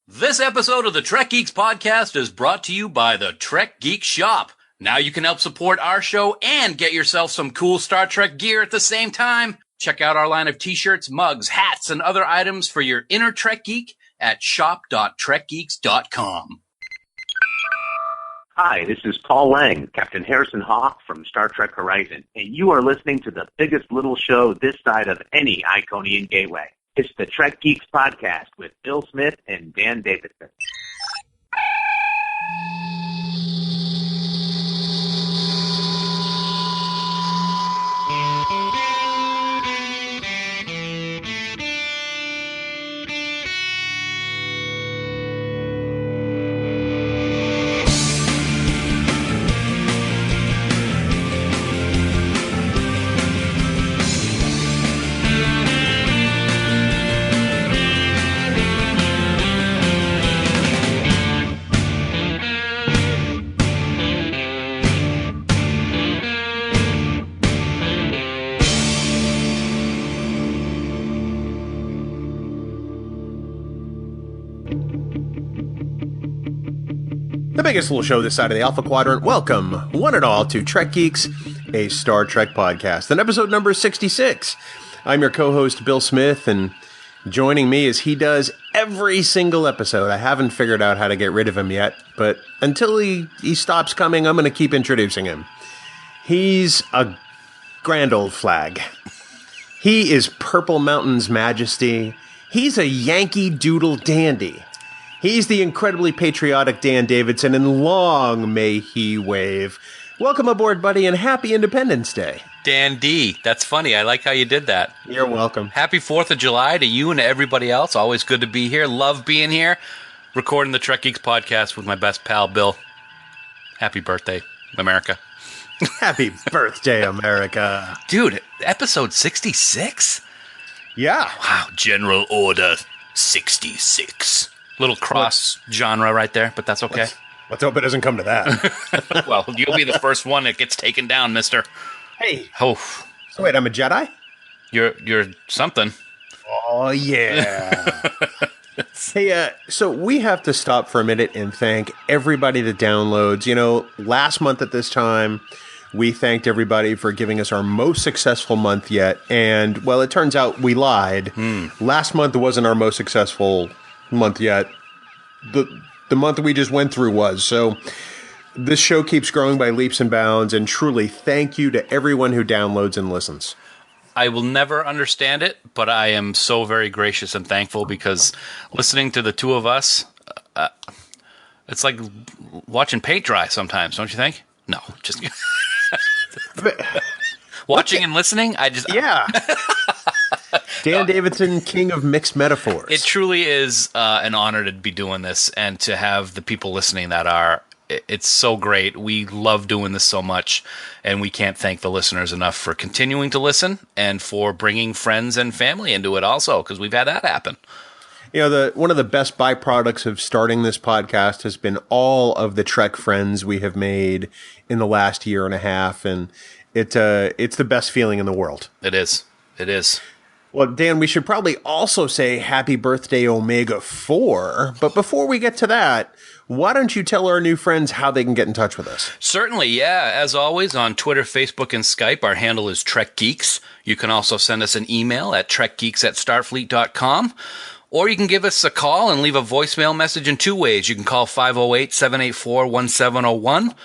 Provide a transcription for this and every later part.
This episode of the Trek Geeks podcast is brought to you by the Trek Geek Shop. Now you can help support our show and get yourself some cool Star Trek gear at the same time. Check out our line of t-shirts, mugs, hats, and other items for your inner Trek geek at shop.trekgeeks.com. Hi, this is Paul Lang, Captain Harrison Hawk from Star Trek Horizon, and you are listening to the biggest little show this side of any Iconian gateway. It's the Trek Geeks podcast with Bill Smith and Dan Davidson. The biggest little show this side of the Alpha Quadrant. Welcome, one and all, to Trek Geeks, a Star Trek podcast, and episode number 66. I'm your co-host, Bill Smith, and joining me as he does every single episode. I haven't figured out how to get rid of him yet, but until he stops coming, I'm going to keep introducing him. He's a grand old flag. He is Purple Mountain's majesty. He's a Yankee Doodle dandy. He's the incredibly patriotic Dan Davidson, and long may he wave. Welcome aboard, buddy, and happy Independence Day. Dan D, that's funny. I like how you did that. You're welcome. Happy 4th of July to you and to everybody else. Always good to be here. Love being here. Recording the Trek Geeks podcast with my best pal, Bill. Happy birthday, America. Happy birthday, America. Dude, episode 66? Yeah. Wow, General Order 66. Little cross genre right there, but that's okay. Let's hope it doesn't come to that. Well, you'll be the first one that gets taken down, mister. Hey. Oh. So wait, I'm a Jedi? You're something. Oh, yeah. Hey, so we have to stop for a minute and thank everybody that downloads. You know, last month at this time, we thanked everybody for giving us our most successful month yet. And, well, it turns out we lied. Last month wasn't our most successful month yet. The month we just went through was. So this show keeps growing by leaps and bounds, and truly thank you to everyone who downloads and listens. I will never understand it, but I am so very gracious and thankful because listening to the two of us, it's like watching paint dry sometimes, don't you think? No, just watching and listening. Yeah. Dan Davidson, king of mixed metaphors. It truly is an honor to be doing this and to have the people listening that are. It's so great. We love doing this so much, and we can't thank the listeners enough for continuing to listen and for bringing friends and family into it also, because we've had that happen. You know, one of the best byproducts of starting this podcast has been all of the Trek friends we have made in the last year and a half, and it's the best feeling in the world. It is. It is. Well, Dan, we should probably also say happy birthday, Omega 4. But before we get to that, why don't you tell our new friends how they can get in touch with us? Certainly, yeah. As always, on Twitter, Facebook, and Skype, our handle is Trek Geeks. You can also send us an email at trekgeeks@starfleet.com. Or you can give us a call and leave a voicemail message in two ways. You can call 508-784-1701.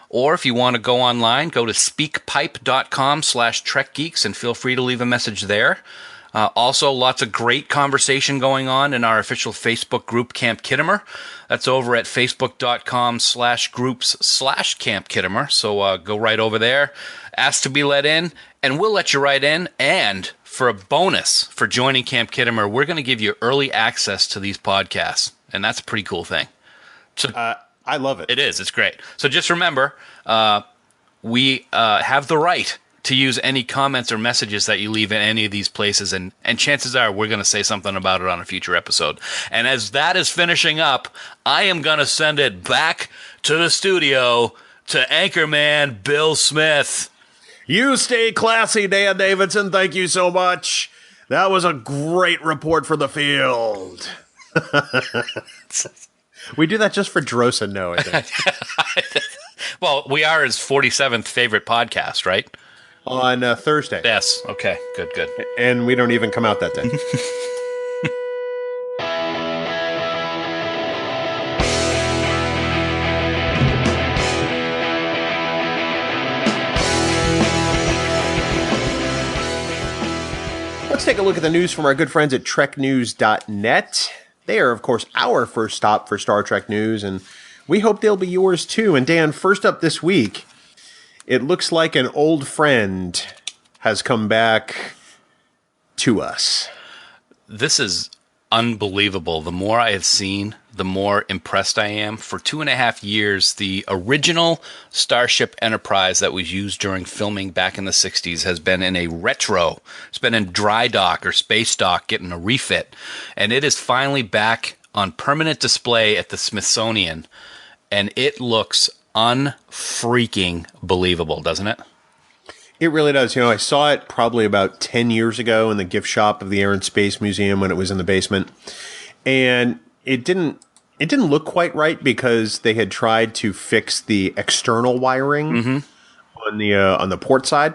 Or if you want to go online, go to speakpipe.com/trekgeeks and feel free to leave a message there. Also, lots of great conversation going on in our official Facebook group, Camp Kittimer. That's over at facebook.com/groups/Camp Kittimer. So go right over there, ask to be let in, and we'll let you right in. And for a bonus for joining Camp Kittimer, we're going to give you early access to these podcasts. And that's a pretty cool thing. So, I love it. It is. It's great. So just remember, we have the right to use any comments or messages that you leave in any of these places, and chances are we're going to say something about it on a future episode. And as that is finishing up, I am going to send it back to the studio to Anchorman Bill Smith. You stay classy, Dan Davidson. Thank you so much. That was a great report for the field. We do that just for Drosa, no, I think. Well, we are his 47th favorite podcast, right? On Thursday. Yes. Okay. Good. And we don't even come out that day. Let's take a look at the news from our good friends at treknews.net. They are, of course, our first stop for Star Trek news, and we hope they'll be yours too. And Dan, first up this week, it looks like an old friend has come back to us. This is unbelievable. The more I have seen, the more impressed I am. For 2.5 years, the original Starship Enterprise that was used during filming back in the 60s has been in a retro. It's been in dry dock or space dock getting a refit. And it is finally back on permanent display at the Smithsonian. And it looks unfreaking believable, doesn't it? It really does. You know, I saw it probably about 10 years ago in the gift shop of the Air and Space Museum when it was in the basement. And it didn't look quite right because they had tried to fix the external wiring on the port side.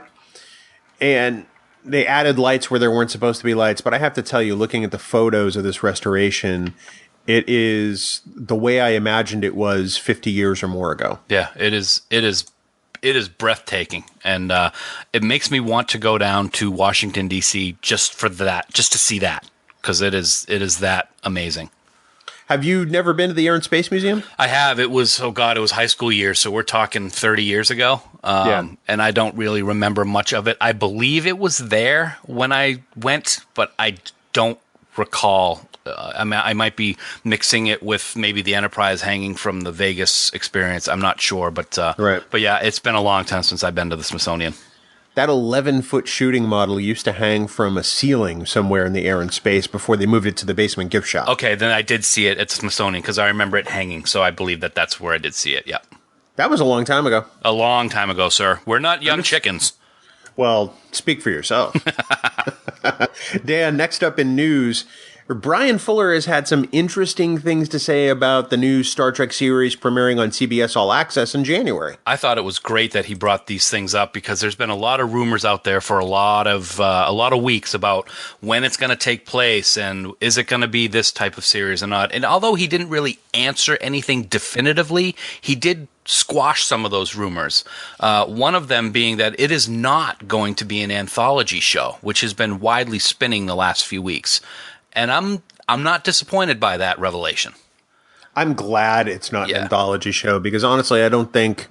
And they added lights where there weren't supposed to be lights. But I have to tell you, looking at the photos of this restoration, it is the way I imagined it was 50 years or more ago. Yeah, it is breathtaking, and it makes me want to go down to Washington D.C. just for that, just to see that, because it is that amazing. Have you never been to the Air and Space Museum? I have. It was high school years, so we're talking 30 years ago. And I don't really remember much of it. I believe it was there when I went, but I don't recall. I might be mixing it with maybe the Enterprise hanging from the Vegas experience. I'm not sure, but right. But yeah, it's been a long time since I've been to the Smithsonian. That 11-foot shooting model used to hang from a ceiling somewhere in the Air and Space before they moved it to the basement gift shop. Okay, then I did see it at the Smithsonian because I remember it hanging, so I believe that's where I did see it, yeah. That was a long time ago. A long time ago, sir. We're not young chickens. Well, speak for yourself. Dan, next up in news, Bryan Fuller has had some interesting things to say about the new Star Trek series premiering on CBS All Access in January. I thought it was great that he brought these things up because there's been a lot of rumors out there for a lot of weeks about when it's going to take place and is it going to be this type of series or not. And although he didn't really answer anything definitively, he did squash some of those rumors. One of them being that it is not going to be an anthology show, which has been widely spinning the last few weeks. And I'm not disappointed by that revelation. I'm glad it's not an anthology show because honestly, I don't think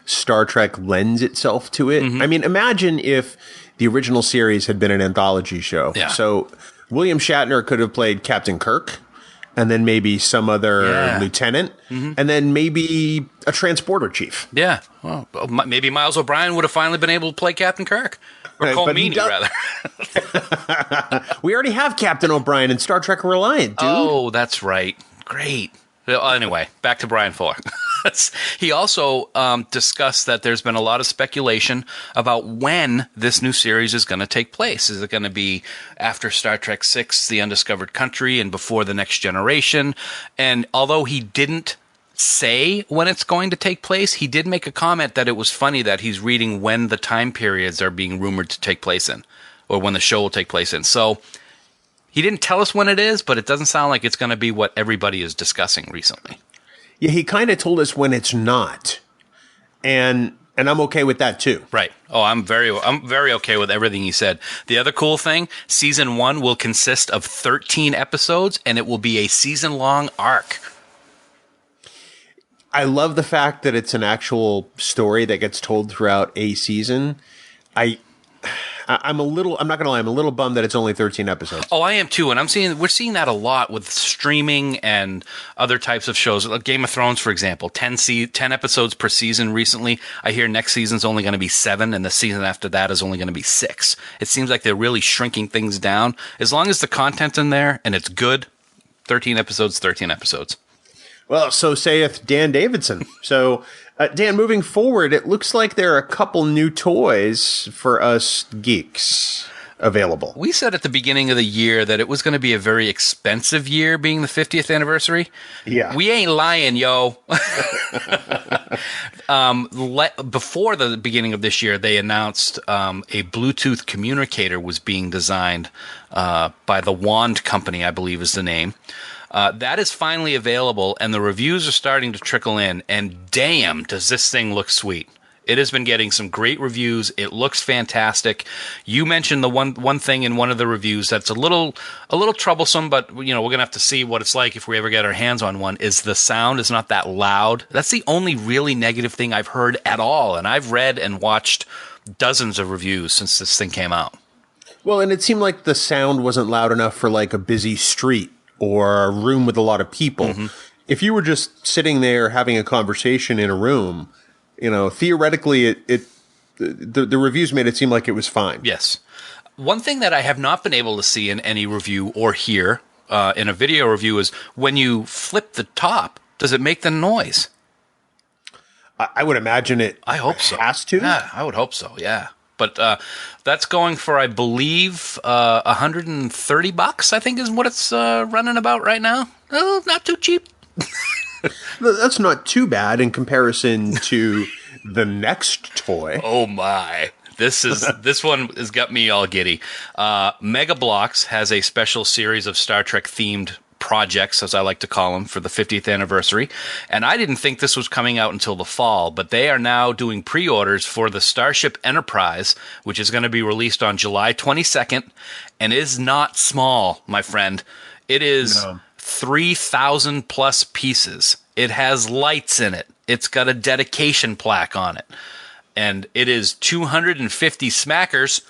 Star Trek lends itself to it. I mean, imagine if the original series had been an anthology show. Yeah. So William Shatner could have played Captain Kirk and then maybe some other lieutenant and then maybe a transporter chief. Yeah. Well, maybe Miles O'Brien would have finally been able to play Captain Kirk. Or Cole Meany, rather. We already have Captain O'Brien in Star Trek Reliant, dude. Oh, that's right. Great. Well, anyway, back to Bryan Fuller. He also discussed that there's been a lot of speculation about when this new series is going to take place. Is it going to be after Star Trek VI, The Undiscovered Country, and before The Next Generation? And although he didn't say when it's going to take place, he did make a comment that it was funny that he's reading when the time periods are being rumored to take place in, or when the show will take place in. So he didn't tell us when it is, but it doesn't sound like it's going to be what everybody is discussing recently. Yeah, he kind of told us when it's not, and I'm okay with that too. Right. Oh, I'm very okay with everything he said. The other cool thing, season 1 will consist of 13 episodes, and it will be a season-long arc. I love the fact that it's an actual story that gets told throughout a season. I'm not going to lie, I'm a little bummed that it's only 13 episodes. Oh, I am too, and we're seeing that a lot with streaming and other types of shows. Like Game of Thrones, for example, 10 episodes per season recently. I hear next season's only going to be 7, and the season after that is only going to be 6. It seems like they're really shrinking things down. As long as the content's in there and it's good, 13 episodes, 13 episodes. Well, so saith Dan Davidson. So, Dan, moving forward, it looks like there are a couple new toys for us geeks. available. We said at the beginning of the year that it was going to be a very expensive year, being the 50th anniversary. Yeah. We ain't lying, yo. Before the beginning of this year, they announced a Bluetooth communicator was being designed by the Wand Company, I believe is the name. That is finally available, and the reviews are starting to trickle in, and damn, does this thing look sweet. It has been getting some great reviews. It looks fantastic. You mentioned the one thing in one of the reviews that's a little troublesome, but we're gonna have to see what it's like if we ever get our hands on one. Is the sound is not that loud. That's the only really negative thing I've heard at all, and I've read and watched dozens of reviews since this thing came out. Well, and it seemed like the sound wasn't loud enough for like a busy street or a room with a lot of people. Mm-hmm. If you were just sitting there having a conversation in a room, theoretically, the reviews made it seem like it was fine. Yes. One thing that I have not been able to see in any review or hear in a video review is when you flip the top, does it make the noise? I would imagine it. I hope so. Has to. Yeah, I would hope so. Yeah. But that's going for, I believe, $130. I think is what it's running about right now. Oh, not too cheap. That's not too bad in comparison to the next toy. Oh my! This one has got me all giddy. Mega Bloks has a special series of Star Trek themed projects, as I like to call them, for the 50th anniversary. And I didn't think this was coming out until the fall, but they are now doing pre-orders for the Starship Enterprise, which is going to be released on July 22nd, and is not small, my friend. It is 3,000 plus pieces. It has lights in it. It's got a dedication plaque on it. And it is 250 smackers.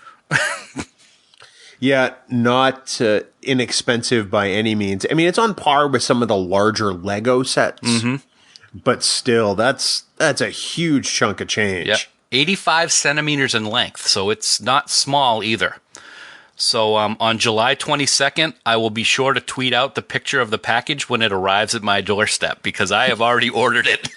Yeah, not inexpensive by any means. I mean, it's on par with some of the larger Lego sets, but still, that's a huge chunk of change. Yep. 85 centimeters in length, so it's not small either. So on July 22nd, I will be sure to tweet out the picture of the package when it arrives at my doorstep because I have already ordered it.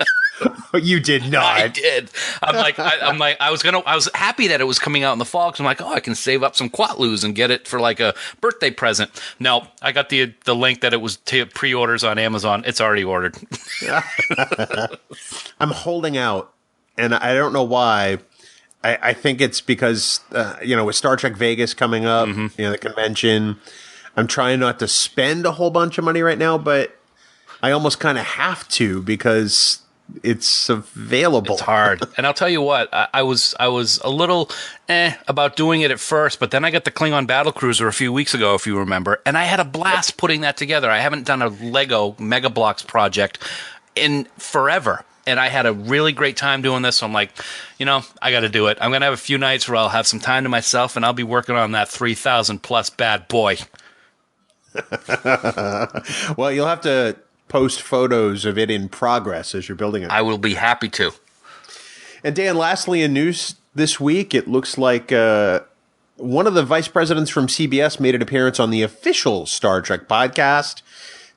You did not. I did. I was happy that it was coming out in the fall because I'm like, I can save up some Quatloos and get it for like a birthday present. No, I got the link that it was pre-orders on Amazon. It's already ordered. I'm holding out, and I don't know why. I think it's because, with Star Trek Vegas coming up, the convention, I'm trying not to spend a whole bunch of money right now, but I almost kind of have to because it's available. It's hard. And I'll tell you what, I was a little about doing it at first, but then I got the Klingon Battlecruiser a few weeks ago, if you remember, and I had a blast putting that together. I haven't done a Lego Mega Bloks project in forever. And I had a really great time doing this. So I'm like, I got to do it. I'm going to have a few nights where I'll have some time to myself, and I'll be working on that 3,000 plus bad boy. Well, you'll have to post photos of it in progress as you're building it. I will be happy to. And Dan, lastly in news this week, it looks like one of the vice presidents from CBS made an appearance on the official Star Trek podcast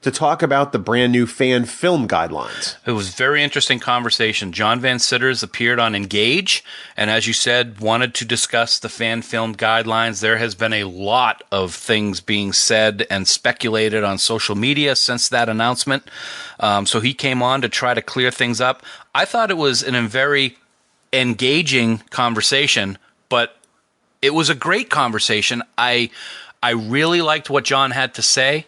to talk about the brand new fan film guidelines. It was a very interesting conversation. John Van Citters appeared on Engage, and as you said, wanted to discuss the fan film guidelines. There has been a lot of things being said and speculated on social media since that announcement. So he came on to try to clear things up. I thought it was a very engaging conversation, but it was a great conversation. I really liked what John had to say.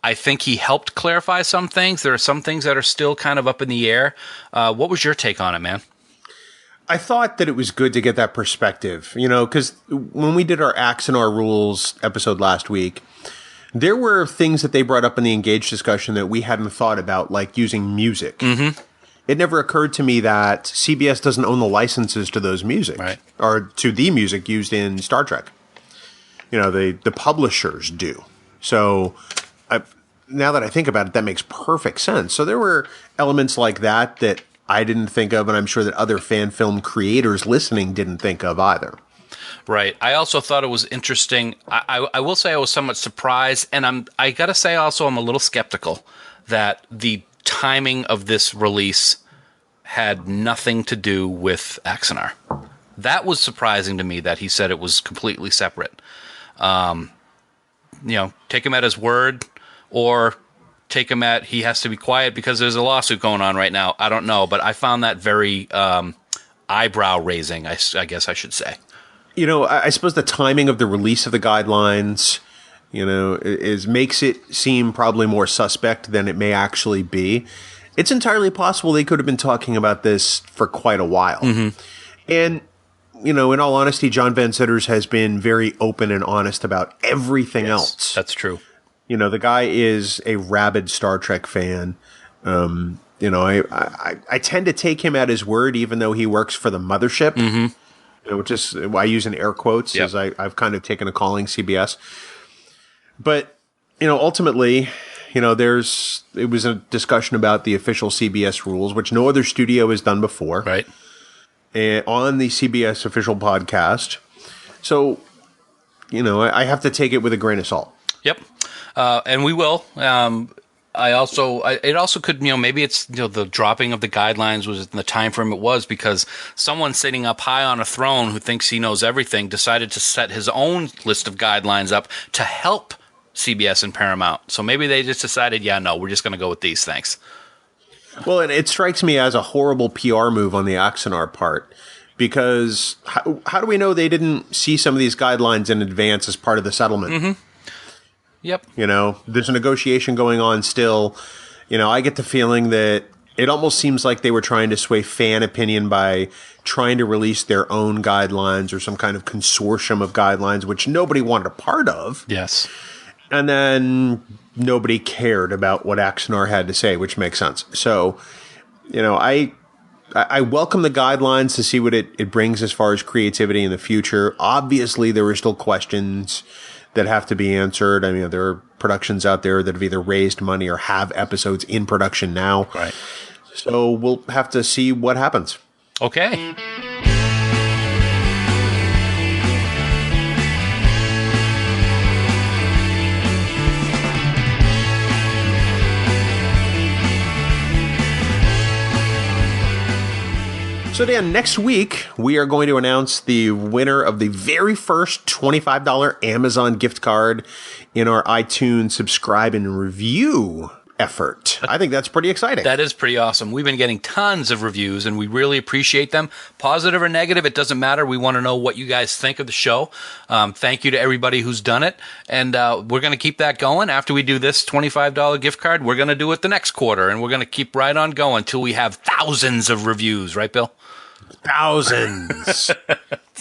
I think he helped clarify some things. There are some things that are still kind of up in the air. What was your take on it, man? I thought that it was good to get that perspective, because when we did our Acts and Our Rules episode last week, there were things that they brought up in the Engage discussion that we hadn't thought about, like using music. Mm-hmm. It never occurred to me that CBS doesn't own the licenses to those music, right, or to the music used in Star Trek. The publishers do. So now that I think about it, that makes perfect sense. So there were elements like that I didn't think of, and I'm sure that other fan film creators listening didn't think of either. Right. I also thought it was interesting. I will say I was somewhat surprised, and I got to say also I'm a little skeptical that the timing of this release had nothing to do with Axanar. That was surprising to me that he said it was completely separate. Take him at his word, or take him at he has to be quiet because there's a lawsuit going on right now. I don't know, but I found that very eyebrow raising, I guess I should say. I suppose the timing of the release of the guidelines, makes it seem probably more suspect than it may actually be. It's entirely possible they could have been talking about this for quite a while. Mm-hmm. And, in all honesty, John Van Citters has been very open and honest about everything else. That's true. The guy is a rabid Star Trek fan. I tend to take him at his word, even though he works for the mothership, which is I use in air quotes, as I've kind of taken a calling CBS. But, ultimately, it was a discussion about the official CBS rules, which no other studio has done before. Right. On the CBS official podcast. So, I have to take it with a grain of salt. Yep. And we will. It also could, maybe it's, the dropping of the guidelines was in the time frame it was because someone sitting up high on a throne who thinks he knows everything decided to set his own list of guidelines up to help CBS and Paramount. So maybe they just decided, we're just going to go with these. Thanks. Well, and it strikes me as a horrible PR move on the Axanar part, because how do we know they didn't see some of these guidelines in advance as part of the settlement? Mm-hmm. Yep. There's a negotiation going on still. I get the feeling that it almost seems like they were trying to sway fan opinion by trying to release their own guidelines or some kind of consortium of guidelines, which nobody wanted a part of. Yes. And then nobody cared about what Axanar had to say, which makes sense. So, I welcome the guidelines to see what it brings as far as creativity in the future. Obviously, there are still questions that have to be answered. I mean, there are productions out there that have either raised money or have episodes in production now. Right. So we'll have to see what happens. Okay. So, Dan, next week, we are going to announce the winner of the very first $25 Amazon gift card in our iTunes subscribe and review effort. I think that's pretty exciting. That is pretty awesome. We've been getting tons of reviews, and we really appreciate them. Positive or negative, it doesn't matter. We want to know what you guys think of the show. Thank you to everybody who's done it. And we're going to keep that going. After we do this $25 gift card, we're going to do it the next quarter, and we're going to keep right on going until we have thousands of reviews. Right, Bill? Thousands.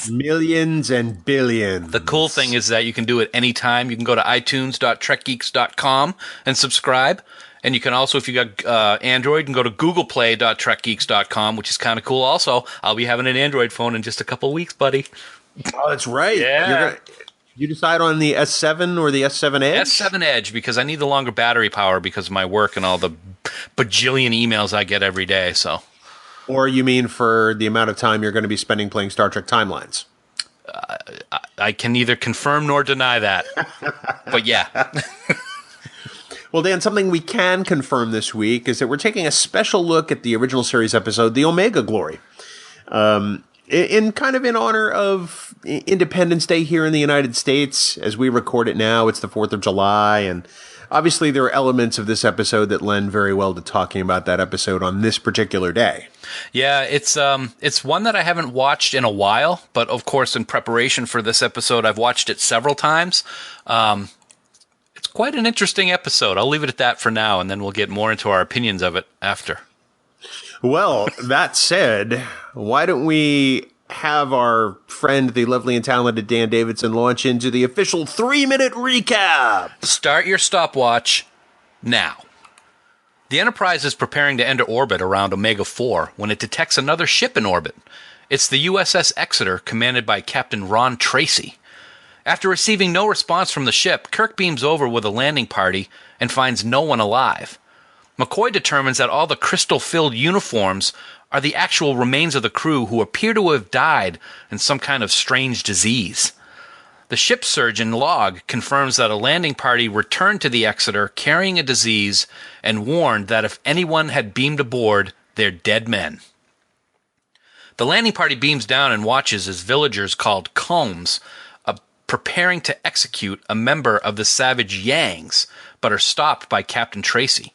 Millions and billions. The cool thing is that you can do it anytime. You can go to itunes.trekgeeks.com and subscribe. And you can also, if you got Android, you can go to googleplay.trekgeeks.com, which is kind of cool also. I'll be having an Android phone in just a couple of weeks, buddy. Oh, that's right. Yeah. You decide on the S7 or the S7 Edge? S7 Edge, because I need the longer battery power because of my work and all the bajillion emails I get every day, so... Or you mean for the amount of time you're going to be spending playing Star Trek Timelines? I can neither confirm nor deny that. But yeah. Well, Dan, something we can confirm this week is that we're taking a special look at the original series episode, The Omega Glory. In honor of Independence Day here in the United States. As we record it now, it's the 4th of July, and obviously there are elements of this episode that lend very well to talking about that episode on this particular day. Yeah, it's one that I haven't watched in a while, but of course in preparation for this episode, I've watched it several times. It's quite an interesting episode. I'll leave it at that for now, and then we'll get more into our opinions of it after. Well, that said, why don't we have our friend, the lovely and talented Dan Davidson, launch into the official 3-minute recap. Start your stopwatch now. The Enterprise is preparing to enter orbit around Omega 4 when it detects another ship in orbit. It's the USS Exeter, commanded by Captain Ron Tracy. After receiving no response from the ship, Kirk beams over with a landing party and finds no one alive. McCoy determines that all the crystal-filled uniforms are the actual remains of the crew who appear to have died in some kind of strange disease. The ship surgeon log confirms that a landing party returned to the Exeter carrying a disease and warned that if anyone had beamed aboard, they're dead men. The landing party beams down and watches as villagers called Combs preparing to execute a member of the savage Yangs, but are stopped by Captain Tracy.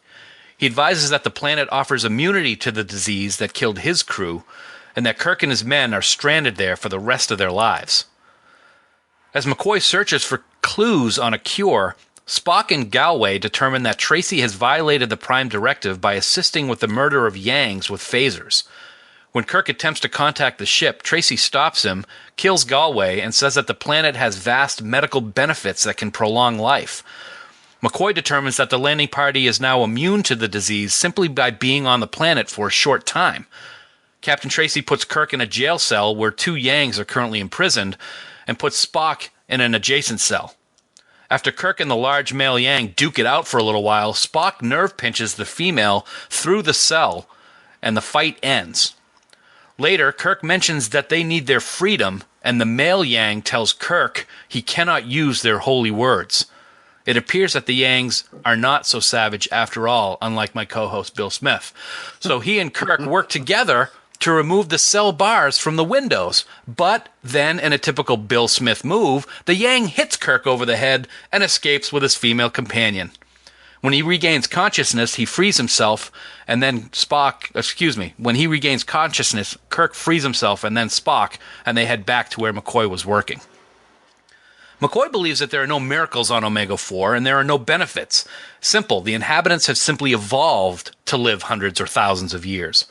He advises that the planet offers immunity to the disease that killed his crew, and that Kirk and his men are stranded there for the rest of their lives. As McCoy searches for clues on a cure, Spock and Galway determine that Tracy has violated the Prime Directive by assisting with the murder of Yangs with phasers. When Kirk attempts to contact the ship, Tracy stops him, kills Galway, and says that the planet has vast medical benefits that can prolong life. McCoy determines that the landing party is now immune to the disease simply by being on the planet for a short time. Captain Tracy puts Kirk in a jail cell where 2 Yangs are currently imprisoned, and puts Spock in an adjacent cell. After Kirk and the large male Yang duke it out for a little while, Spock nerve pinches the female through the cell, and the fight ends. Later, Kirk mentions that they need their freedom, and the male Yang tells Kirk he cannot use their holy words. It appears that the Yangs are not so savage after all, unlike my co-host Bill Smith. So he and Kirk work together to remove the cell bars from the windows. But then, in a typical Bill Smith move, the Yang hits Kirk over the head and escapes with his female companion. When he regains consciousness, he frees himself, and then when he regains consciousness, Kirk frees himself and then Spock, and they head back to where McCoy was working. McCoy believes that there are no miracles on Omega-4, and there are no benefits. Simple, the inhabitants have simply evolved to live hundreds or thousands of years.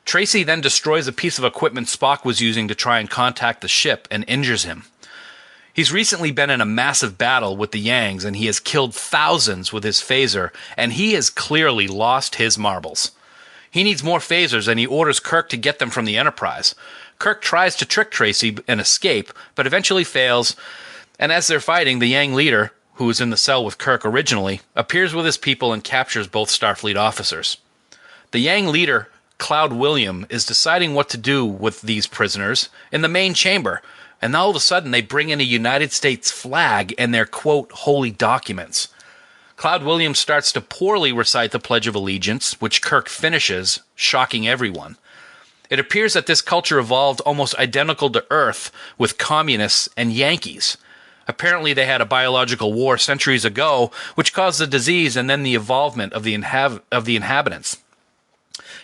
Tracy then destroys a piece of equipment Spock was using to try and contact the ship and injures him. He's recently been in a massive battle with the Yangs, and he has killed thousands with his phaser, and he has clearly lost his marbles. He needs more phasers, and he orders Kirk to get them from the Enterprise. Kirk tries to trick Tracy and escape, but eventually fails, and as they're fighting, the Yang leader, who was in the cell with Kirk originally, appears with his people and captures both Starfleet officers. The Yang leader, Cloud William, is deciding what to do with these prisoners in the main chamber, and all of a sudden they bring in a United States flag and their, quote, holy documents. Cloud Williams starts to poorly recite the Pledge of Allegiance, which Kirk finishes, shocking everyone. It appears that this culture evolved almost identical to Earth, with communists and Yankees. Apparently they had a biological war centuries ago, which caused the disease and then the evolvement of the inhabitants.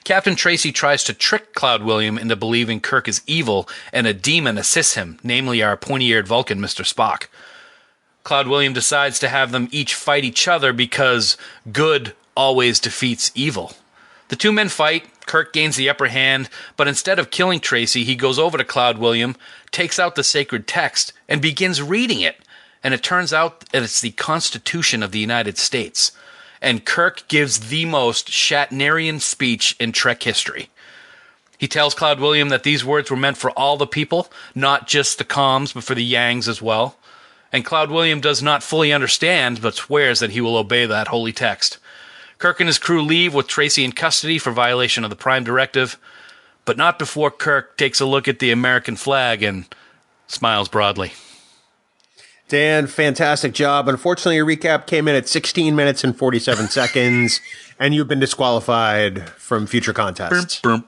Captain Tracy tries to trick Cloud William into believing Kirk is evil, and a demon assists him, namely our pointy-eared Vulcan, Mr. Spock. Cloud William decides to have them each fight each other because good always defeats evil. The 2 men fight, Kirk gains the upper hand, but instead of killing Tracy, he goes over to Cloud William, takes out the sacred text, and begins reading it, and it turns out that it's the Constitution of the United States. And Kirk gives the most Shatnerian speech in Trek history. He tells Cloud William that these words were meant for all the people, not just the Coms, but for the Yangs as well. And Cloud William does not fully understand, but swears that he will obey that holy text. Kirk and his crew leave with Tracy in custody for violation of the Prime Directive, but not before Kirk takes a look at the American flag and smiles broadly. Dan, fantastic job. Unfortunately, your recap came in at 16 minutes and 47 seconds, and you've been disqualified from future contests. No,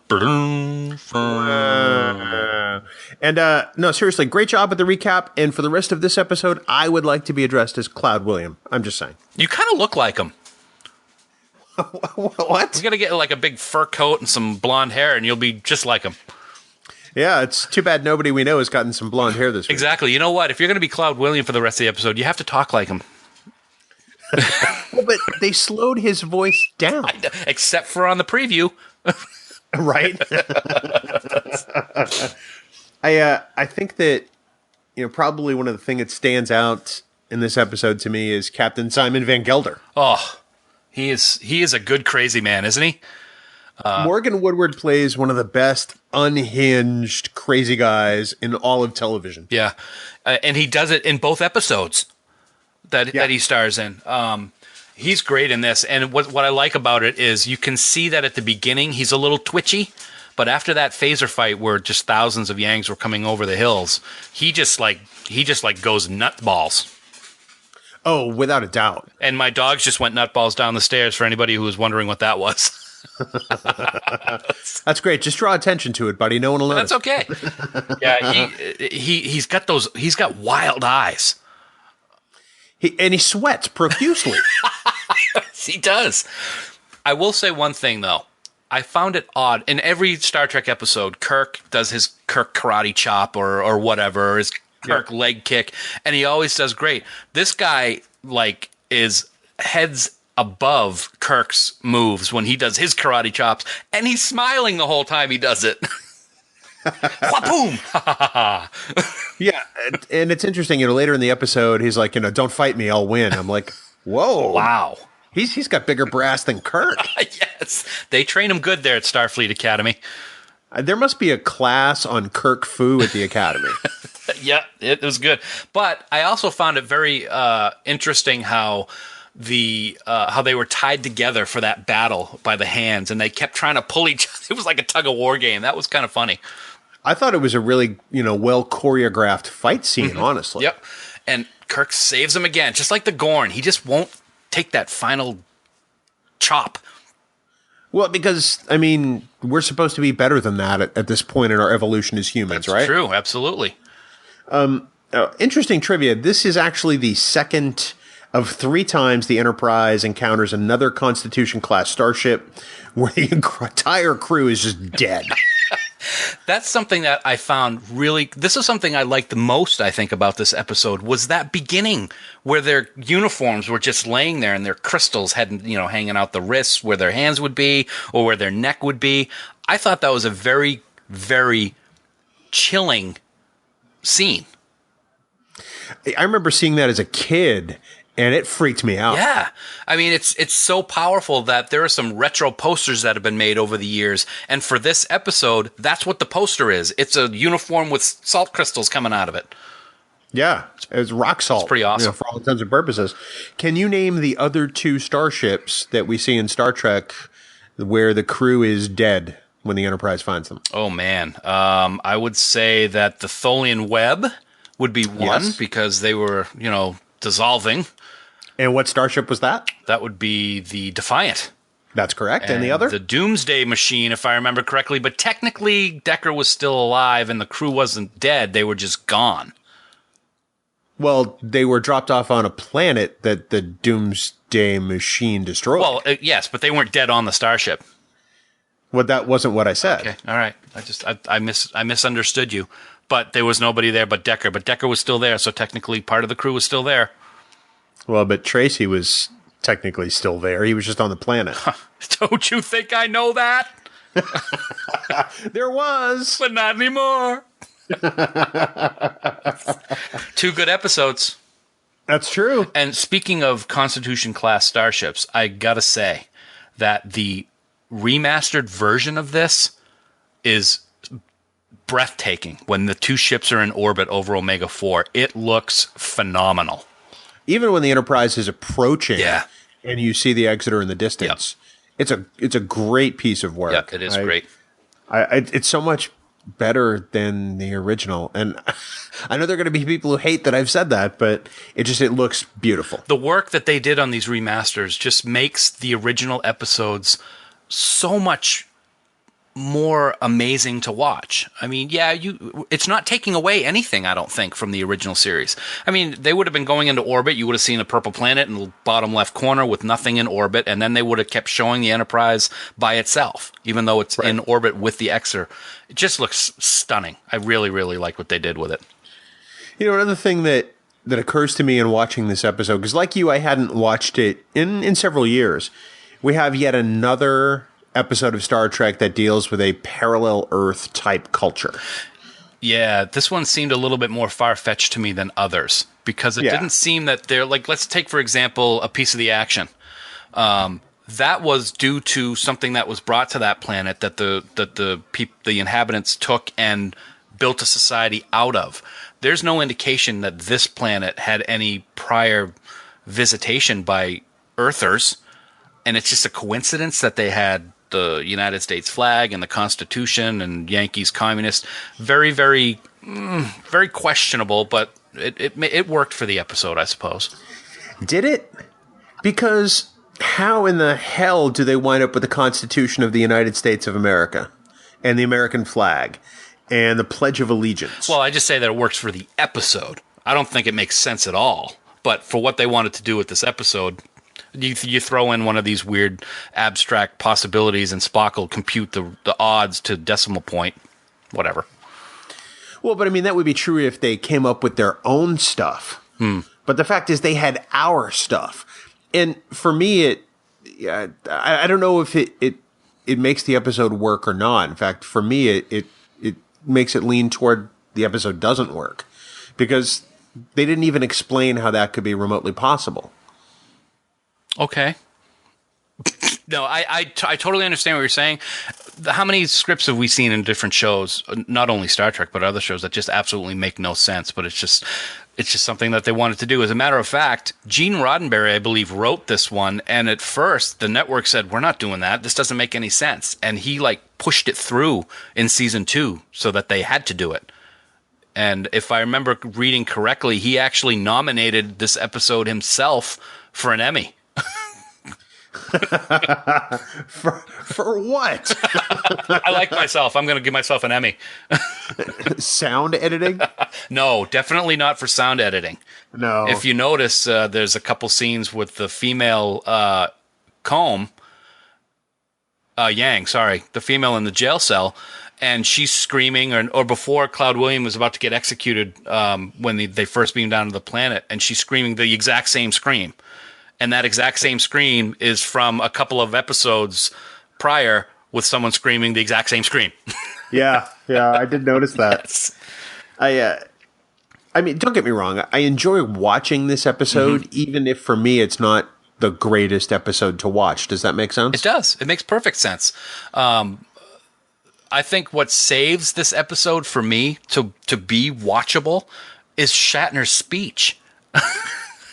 seriously, great job with the recap. And for the rest of this episode, I would like to be addressed as Cloud William. I'm just saying. You kind of look like him. What? You're going to get like a big fur coat and some blonde hair, and you'll be just like him. Yeah, it's too bad nobody we know has gotten some blonde hair this week. Exactly. You know what? If you're going to be Cloud William for the rest of the episode, you have to talk like him. Well, but they slowed his voice down. Except for on the preview. Right? I think that, probably one of the things that stands out in this episode to me is Captain Simon Van Gelder. Oh, he is a good crazy man, isn't he? Morgan Woodward plays one of the best unhinged crazy guys in all of television. Yeah. And he does it in both episodes that he stars in. He's great in this. And what I like about it is you can see that at the beginning he's a little twitchy, but after that phaser fight where just thousands of Yangs were coming over the hills, he just goes nutballs. Oh, without a doubt. And my dogs just went nutballs down the stairs for anybody who was wondering what that was. That's great. Just draw attention to it, buddy. No one will notice. That's okay. Yeah, he's got wild eyes. And he sweats profusely. He does. I will say one thing, though. I found it odd. In every Star Trek episode, Kirk does his Kirk karate chop or whatever, or his Kirk leg kick, and he always does great. This guy, like, is heads above Kirk's moves when he does his karate chops, and he's smiling the whole time he does it. Wha-boom! Yeah, and it's interesting. Later in the episode, he's like, don't fight me, I'll win. I'm like, whoa, Wow. He's got bigger brass than Kirk. Yes, they train him good there at Starfleet Academy. There must be a class on Kirk Fu at the Academy. Yeah, it was good. But I also found it very interesting how how they were tied together for that battle by the hands, and they kept trying to pull each other. It was like a tug of war game. That was kind of funny. I thought it was a really, well choreographed fight scene, honestly. Yep. And Kirk saves him again, just like the Gorn. He just won't take that final chop. Well, because, we're supposed to be better than that at this point in our evolution as humans, right? True, absolutely. Interesting trivia. This is actually the second of 3 times the Enterprise encounters another Constitution-class starship where the entire crew is just dead. That's something that I found really... This is something I liked the most, I think, about this episode, was that beginning where their uniforms were just laying there and their crystals hadn't, hanging out the wrists where their hands would be or where their neck would be. I thought that was a very, very chilling scene. I remember seeing that as a kid, and it freaked me out. Yeah. It's so powerful that there are some retro posters that have been made over the years. And for this episode, that's what the poster is. It's a uniform with salt crystals coming out of it. Yeah. It's rock salt. It's pretty awesome. For all intents and purposes. Can you name the other 2 starships that we see in Star Trek where the crew is dead when the Enterprise finds them? Oh, man. I would say that the Tholian Web would be one because they were, dissolving. And what starship was that? That would be the Defiant. That's correct. And the other? The Doomsday Machine, if I remember correctly. But technically, Decker was still alive and the crew wasn't dead. They were just gone. Well, they were dropped off on a planet that the Doomsday Machine destroyed. Well, yes, but they weren't dead on the starship. Well, that wasn't what I said. Okay, all right. I misunderstood you. But there was nobody there but Decker. But Decker was still there, so technically part of the crew was still there. Well, but Tracy was technically still there. He was just on the planet. Don't you think I know that? There was. But not anymore. 2 good episodes. That's true. And speaking of Constitution-class starships, I gotta say that the remastered version of this is breathtaking. When the 2 ships are in orbit over Omega 4, it looks phenomenal. Even when the Enterprise is approaching, Yeah. and you see the Exeter in the distance, it's a great piece of work. Yeah, it is great. It's so much better than the original, and I know there are going to be people who hate that I've said that, but it looks beautiful. The work that they did on these remasters just makes the original episodes so much more amazing to watch. It's not taking away anything, I don't think, from the original series. They would have been going into orbit. You would have seen a purple planet in the bottom left corner with nothing in orbit, and then they would have kept showing the Enterprise by itself, even though it's in orbit with the Exeter. It just looks stunning. I really, really like what they did with it. Another thing that occurs to me in watching this episode, because like you, I hadn't watched it in several years. We have yet another episode of Star Trek that deals with a parallel Earth type culture. Yeah, this one seemed a little bit more far-fetched to me than others because it didn't seem that they're like, let's take, for example, a piece of the action. That was due to something that was brought to that planet that the inhabitants took and built a society out of. There's no indication that this planet had any prior visitation by Earthers, and it's just a coincidence that they had the United States flag and the Constitution and Yankees communist. Very, very, very questionable, but it worked for the episode, I suppose. Did it? Because how in the hell do they wind up with the Constitution of the United States of America and the American flag and the Pledge of Allegiance? Well, I just say that it works for the episode. I don't think it makes sense at all. But for what they wanted to do with this episode, you throw in one of these weird abstract possibilities and Spock will compute the odds to decimal point, whatever. Well, but I mean, that would be true if they came up with their own stuff. But the fact is they had our stuff. And for me, I don't know if it makes the episode work or not. In fact, for me, it makes it lean toward the episode doesn't work because they didn't even explain how that could be remotely possible. Okay. No, I totally understand what you're saying. How many scripts have we seen in different shows, not only Star Trek, but other shows that just absolutely make no sense, but it's just something that they wanted to do. As a matter of fact, Gene Roddenberry, I believe, wrote this one, and at first the network said, we're not doing that. This doesn't make any sense. And he pushed it through in season 2 so that they had to do it. And if I remember reading correctly, he actually nominated this episode himself for an Emmy. For what? I like myself. I'm going to give myself an Emmy. Sound editing? No, definitely not for sound editing. No. If you notice, there's a couple scenes with the female the female in the jail cell, and she's screaming, or before Cloud William was about to get executed when they first beamed down to the planet, and she's screaming the exact same scream. And that exact same scream is from a couple of episodes prior with someone screaming the exact same scream. Yeah, I did notice that. Yes. I mean, don't get me wrong. I enjoy watching this episode, even if for me it's not the greatest episode to watch. Does that make sense? It does. It makes perfect sense. I think what saves this episode for me to be watchable is Shatner's speech.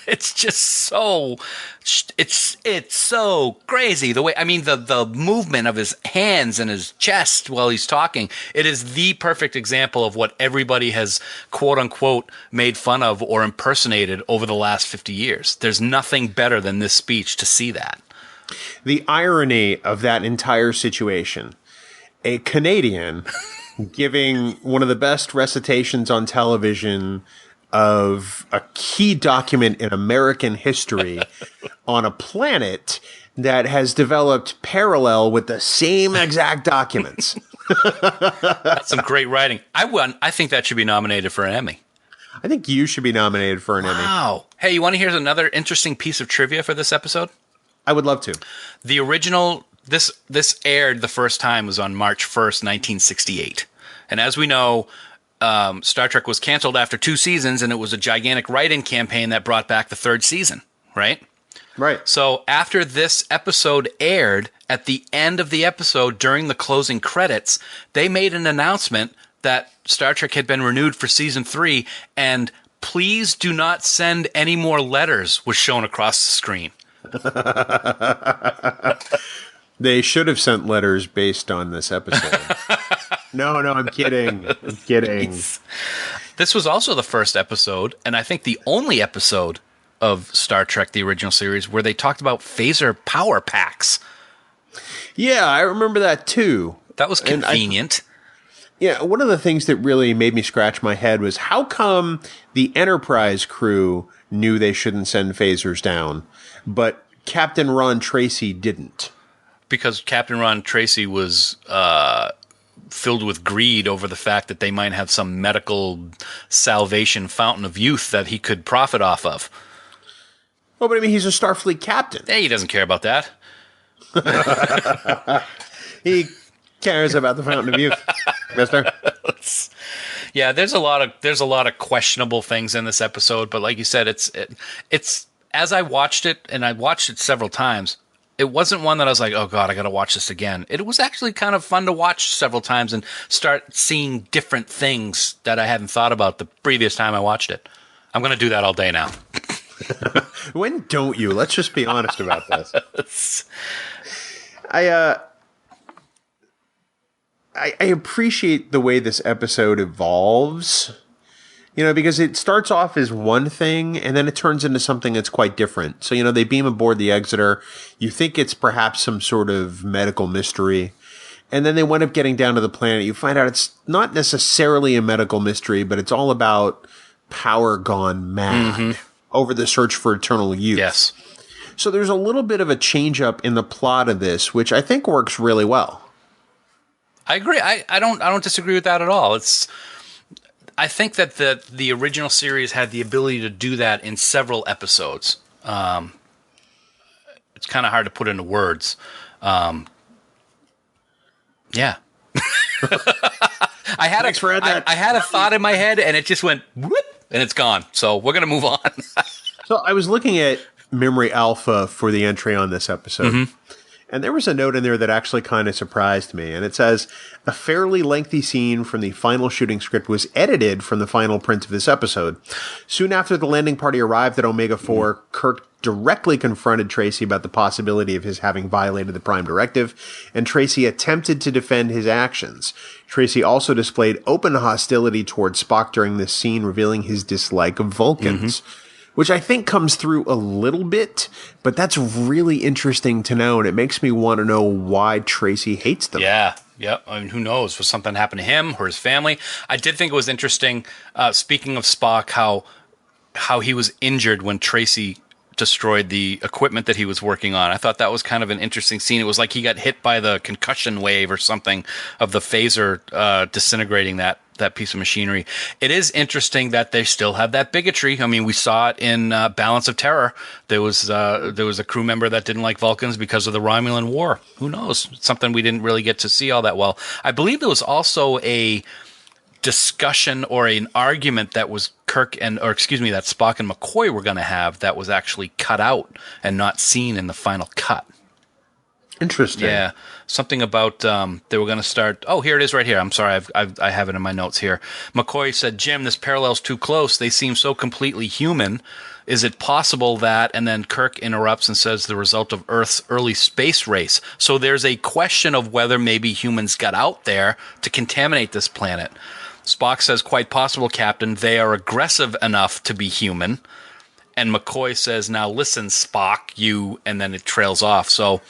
It's just so it's so crazy the way, I mean, the movement of his hands and his chest while he's talking. It is the perfect example of what everybody has quote unquote made fun of or impersonated over the last 50 years. There's nothing better than this speech to see that. The irony of that entire situation. A Canadian giving one of the best recitations on television of a key document in American history on a planet that has developed parallel with the same exact documents. That's some great writing. I think that should be nominated for an Emmy. I think you should be nominated for an Emmy. Wow. Hey, you want to hear another interesting piece of trivia for this episode? I would love to. The original, this aired the first time was on March 1st, 1968. And as we know, Star Trek was canceled after 2 seasons, and it was a gigantic write-in campaign that brought back the 3rd season, right? Right. So after this episode aired, at the end of the episode, during the closing credits, they made an announcement that Star Trek had been renewed for season 3, and please do not send any more letters was shown across the screen. They should have sent letters based on this episode. No, I'm kidding. This was also the first episode, and I think the only episode of Star Trek, the original series, where they talked about phaser power packs. Yeah, I remember that too. That was convenient. One of the things that really made me scratch my head was how come the Enterprise crew knew they shouldn't send phasers down, but Captain Ron Tracy didn't? Because Captain Ron Tracy was filled with greed over the fact that they might have some medical salvation fountain of youth that he could profit off of. Well, but I mean, he's a Starfleet captain. Hey, he doesn't care about that. He cares about the fountain of youth, mister. Yeah, there's a lot of questionable things in this episode, but like you said, it's as I watched it, and I watched it several times, it wasn't one that I was like, oh God, I got to watch this again. It was actually kind of fun to watch several times and start seeing different things that I hadn't thought about the previous time I watched it. I'm going to do that all day now. When don't you? Let's just be honest about this. I appreciate the way this episode evolves Because it starts off as one thing and then it turns into something that's quite different. So, they beam aboard the Exeter. You think it's perhaps some sort of medical mystery. And then they wind up getting down to the planet. You find out it's not necessarily a medical mystery, but it's all about power gone mad over the search for eternal youth. Yes. So there's a little bit of a change up in the plot of this, which I think works really well. I agree. I don't disagree with that at all. I think that the original series had the ability to do that in several episodes. It's kind of hard to put into words. Yeah. I had a thought in my head and it just went whoop and it's gone. So we're going to move on. So I was looking at Memory Alpha for the entry on this episode. And there was a note in there that actually kind of surprised me. And it says, a fairly lengthy scene from the final shooting script was edited from the final print of this episode. Soon after the landing party arrived at Omega 4, Kirk directly confronted Tracy about the possibility of his having violated the Prime Directive, and Tracy attempted to defend his actions. Tracy also displayed open hostility towards Spock during this scene, revealing his dislike of Vulcans. Which I think comes through a little bit, but that's really interesting to know, and it makes me want to know why Tracy hates them. Yeah. I mean, who knows? Was something happened to him or his family? I did think it was interesting, speaking of Spock, how he was injured when Tracy destroyed the equipment that he was working on. I thought that was kind of an interesting scene. It was like he got hit by the concussion wave or something of the phaser disintegrating that piece of machinery. It is interesting that they still have that bigotry. I mean, we saw it in Balance of Terror. There was a crew member that didn't like Vulcans because of the Romulan War. Who knows? It's something we didn't really get to see all that well. I believe there was also a discussion or an argument that was that Spock and McCoy were going to have that was actually cut out and not seen in the final cut. Interesting. Yeah, something about they were going to start. Oh, here it is right here. I'm sorry, I have it in my notes here. McCoy said, "Jim, this parallel's too close. They seem so completely human. Is it possible that?" And then Kirk interrupts and says, "The result of Earth's early space race." So there's a question of whether maybe humans got out there to contaminate this planet. Spock says, "Quite possible, Captain. They are aggressive enough to be human." And McCoy says, "Now listen, Spock, you," and then it trails off. So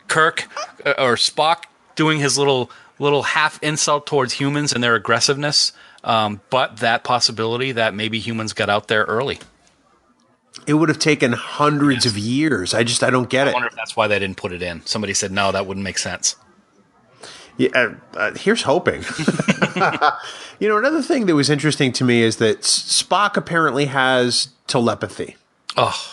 Kirk or Spock doing his little half insult towards humans and their aggressiveness, but that possibility that maybe humans got out there early. It would have taken hundreds of years. I don't get it. I wonder if that's why they didn't put it in. Somebody said, no, that wouldn't make sense. Yeah, here's hoping. Another thing that was interesting to me is that Spock apparently has telepathy. Oh.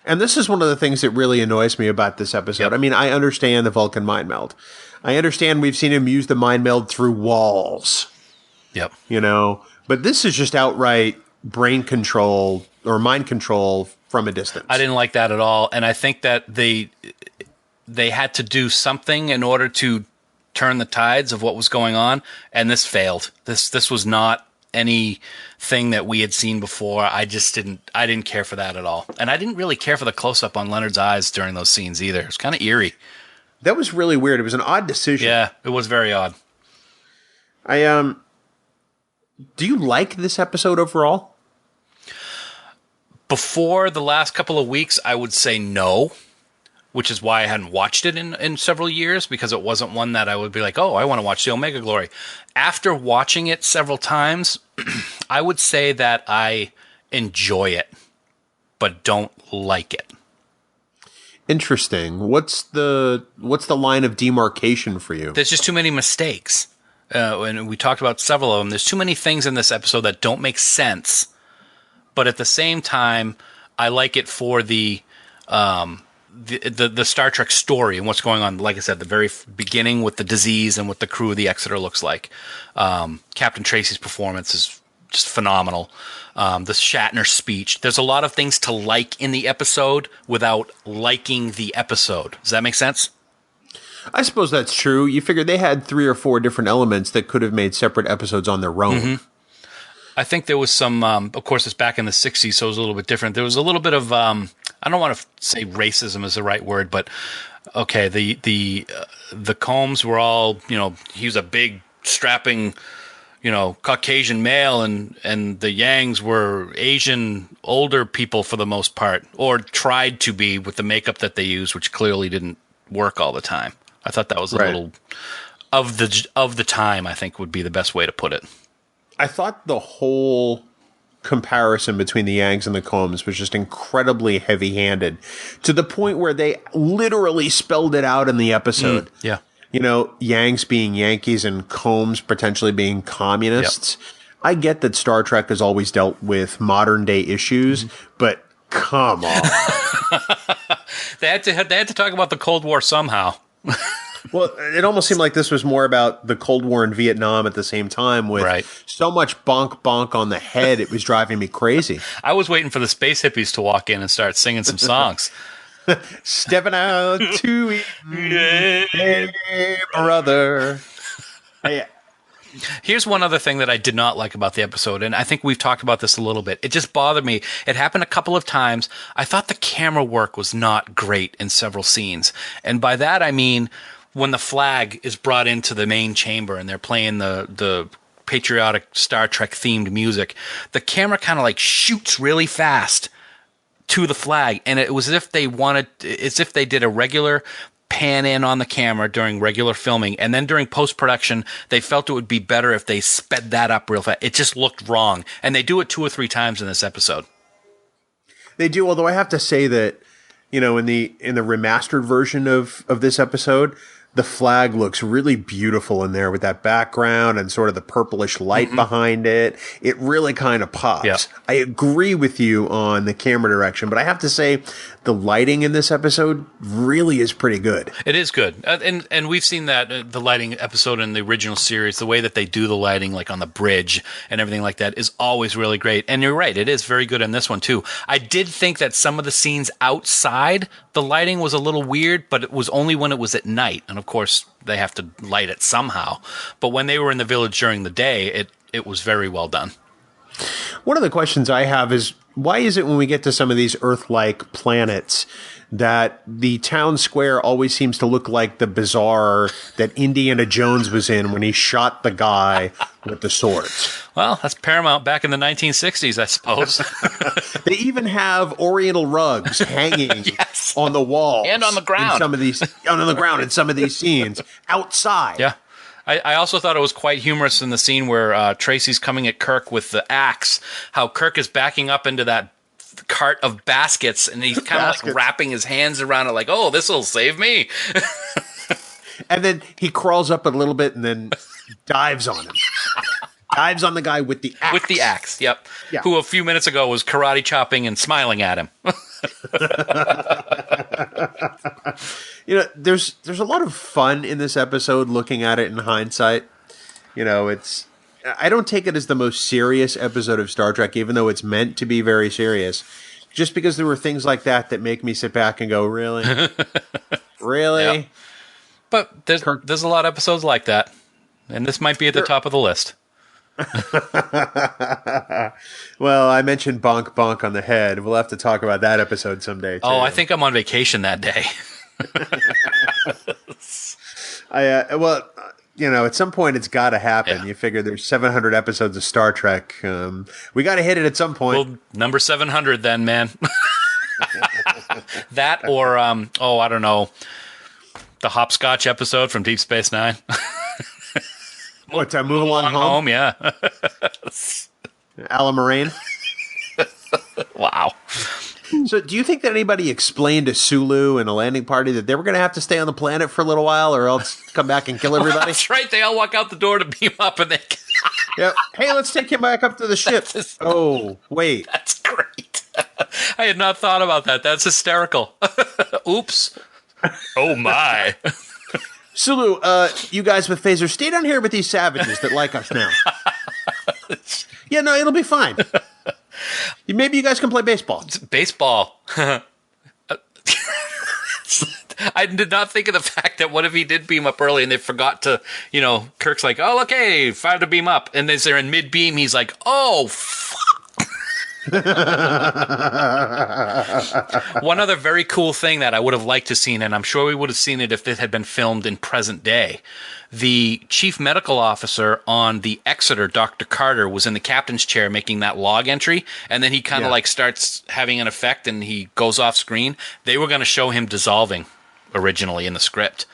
And this is one of the things that really annoys me about this episode. Yep. I mean, I understand the Vulcan mind meld. I understand we've seen him use the mind meld through walls. Yep. But this is just outright brain control or mind control from a distance. I didn't like that at all. And I think that they had to do something in order to turn the tides of what was going on. And this failed. This was not anything that we had seen before. I didn't care for that at all. And I didn't really care for the close-up on Leonard's eyes during those scenes either. It was kind of eerie. That was really weird. It was an odd decision. Yeah, it was very odd. Do you like this episode overall? Before the last couple of weeks, I would say no, which is why I hadn't watched it in several years, because it wasn't one that I would be like, oh, I want to watch the Omega Glory. After watching it several times, I would say that I enjoy it, but don't like it. Interesting. What's the line of demarcation for you? There's just too many mistakes. And we talked about several of them. There's too many things in this episode that don't make sense. But at the same time, I like it for the Star Trek story and what's going on. Like I said, the very beginning with the disease and what the crew of the Exeter looks like. Captain Tracy's performance is just phenomenal. The Shatner speech. There's a lot of things to like in the episode without liking the episode. Does that make sense? I suppose that's true. You figure they had 3 or 4 different elements that could have made separate episodes on their own. Mm-hmm. I think there was some, of course, it's back in the 60s, so it was a little bit different. There was a little bit of, I don't want to say racism is the right word, but okay, the Combs were all, he was a big, strapping, Caucasian male, and the Yangs were Asian older people for the most part, or tried to be with the makeup that they used, which clearly didn't work all the time. I thought that was a little of the time, I think would be the best way to put it. I thought the whole comparison between the Yangs and the Combs was just incredibly heavy-handed, to the point where they literally spelled it out in the episode. Yeah. Yangs being Yankees and Combs potentially being communists. Yep. I get that Star Trek has always dealt with modern-day issues, but come on. They had to talk about the Cold War somehow. Well, it almost seemed like this was more about the Cold War and Vietnam at the same time, with so much bonk on the head, it was driving me crazy. I was waiting for the space hippies to walk in and start singing some songs. Stepping out to eat, hey, brother. Hey. Here's one other thing that I did not like about the episode, and I think we've talked about this a little bit. It just bothered me. It happened a couple of times. I thought the camera work was not great in several scenes. And by that, I mean when the flag is brought into the main chamber and they're playing the patriotic Star Trek themed music, the camera kind of like shoots really fast to the flag. And it was as if they did a regular pan in on the camera during regular filming, and then during post-production they felt it would be better if they sped that up real fast. It just looked wrong, and they do it 2 or 3 times in this episode. They do, although I have to say that in the remastered version of this episode, the flag looks really beautiful in there with that background and sort of the purplish light behind it. It really kind of pops. Yeah. I agree with you on the camera direction, but I have to say the lighting in this episode really is pretty good. It is good. And we've seen that, the lighting episode in the original series, the way that they do the lighting, like on the bridge and everything like that, is always really great. And you're right, it is very good in this one too. I did think that some of the scenes outside, the lighting was a little weird, but it was only when it was at night. And of course, they have to light it somehow. But when they were in the village during the day, it was very well done. One of the questions I have is, why is it when we get to some of these Earth-like planets that the town square always seems to look like the bazaar that Indiana Jones was in when he shot the guy with the swords? Well, that's Paramount back in the 1960s, I suppose. They even have Oriental rugs hanging on the wall and on the ground. In some of these scenes outside. Yeah. I also thought it was quite humorous in the scene where Tracy's coming at Kirk with the axe, how Kirk is backing up into that cart of baskets, and he's kind of like wrapping his hands around it like, oh, this will save me. And then he crawls up a little bit and then dives on him. Dives on the guy with the axe. With the axe, yep. Yeah. Who a few minutes ago was karate chopping and smiling at him. There's a lot of fun in this episode looking at it in hindsight. I don't take it as the most serious episode of Star Trek, even though it's meant to be very serious, just because there were things like that make me sit back and go, really? Really? Yep. But there's a lot of episodes like that, and this might be at the top of the list. Well, I mentioned bonk on the head. We'll have to talk about that episode someday, too. Oh, I think I'm on vacation that day. At some point it's got to happen. Yeah. You figure there's 700 episodes of Star Trek. We got to hit it at some point. Well, number 700 then, man. That or, I don't know, the hopscotch episode from Deep Space Nine. What, time Move Along Home? Yeah. Alan Moraine. Wow. So do you think that anybody explained to Sulu and a landing party that they were going to have to stay on the planet for a little while or else come back and kill everybody? That's right. They all walk out the door to beam up and they... Yep. Hey, let's take him back up to the ship. Oh, wait. That's great. I had not thought about that. That's hysterical. Oops. Oh, my. Sulu, you guys with phasers, stay down here with these savages that like us now. Yeah, no, it'll be fine. Maybe you guys can play baseball. Baseball. I did not think of the fact that what if he did beam up early and they forgot to, Kirk's like, oh, okay, fire to beam up. And as they're in mid-beam, he's like, oh, fuck. One other very cool thing that I would have liked to seen, and I'm sure we would have seen it if it had been filmed in present day. The chief medical officer on the Exeter, Dr. Carter, was in the captain's chair making that log entry, and then he kind of like starts having an effect and he goes off screen. They were going to show him dissolving originally in the script.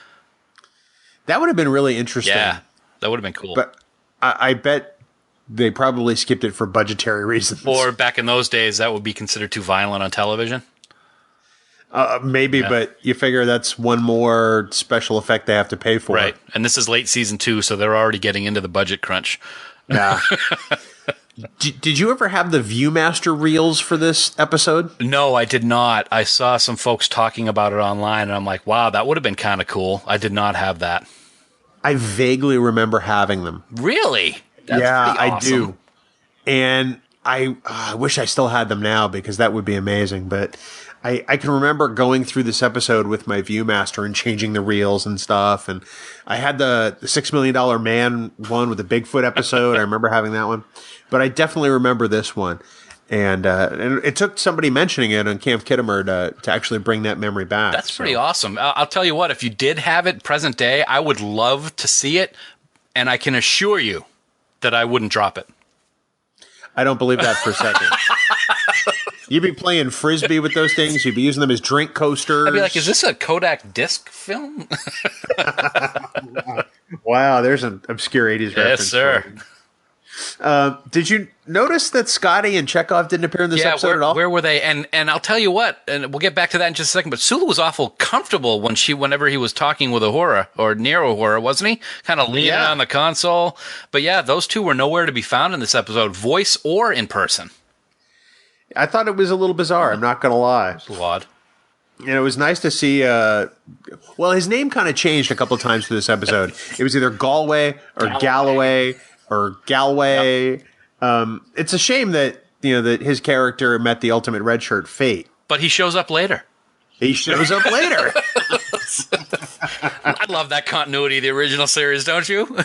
That would have been really interesting. Yeah, that would have been cool. But I bet they probably skipped it for budgetary reasons. Or back in those days, that would be considered too violent on television. Maybe, but you figure that's one more special effect they have to pay for. Right. And this is late season 2, so they're already getting into the budget crunch. Yeah. Did you ever have the Viewmaster reels for this episode? No, I did not. I saw some folks talking about it online, and I'm like, wow, that would have been kind of cool. I did not have that. I vaguely remember having them. Really? That's yeah, pretty awesome. I do. And I wish I still had them now because that would be amazing. But I can remember going through this episode with my Viewmaster and changing the reels and stuff. And I had the $6 Million Man one with the Bigfoot episode. I remember having that one. But I definitely remember this one. And it took somebody mentioning it on Camp Kittimer to actually bring that memory back. That's pretty awesome. I'll tell you what, if you did have it present day, I would love to see it. And I can assure you that I wouldn't drop it. I don't believe that for a second. You'd be playing Frisbee with those things. You'd be using them as drink coasters. I'd be like, is this a Kodak disc film? Wow, there's an obscure 80s reference. Yes, sir. Did you notice that Scotty and Chekhov didn't appear in this episode at all? Where were they? And I'll tell you what, and we'll get back to that in just a second, but Sulu was awful comfortable whenever he was talking with Uhura, or near Uhura, wasn't he? Kind of leaning on the console. But yeah, those two were nowhere to be found in this episode, voice or in person. I thought it was a little bizarre, I'm not going to lie. It's odd. And it was nice to see, well, his name kind of changed a couple of times through this episode. It was either Galway or Galloway or Galway. Yep. It's a shame that, that his character met the ultimate red shirt fate. But he shows up later. He shows up later. I love that continuity of the original series, don't you?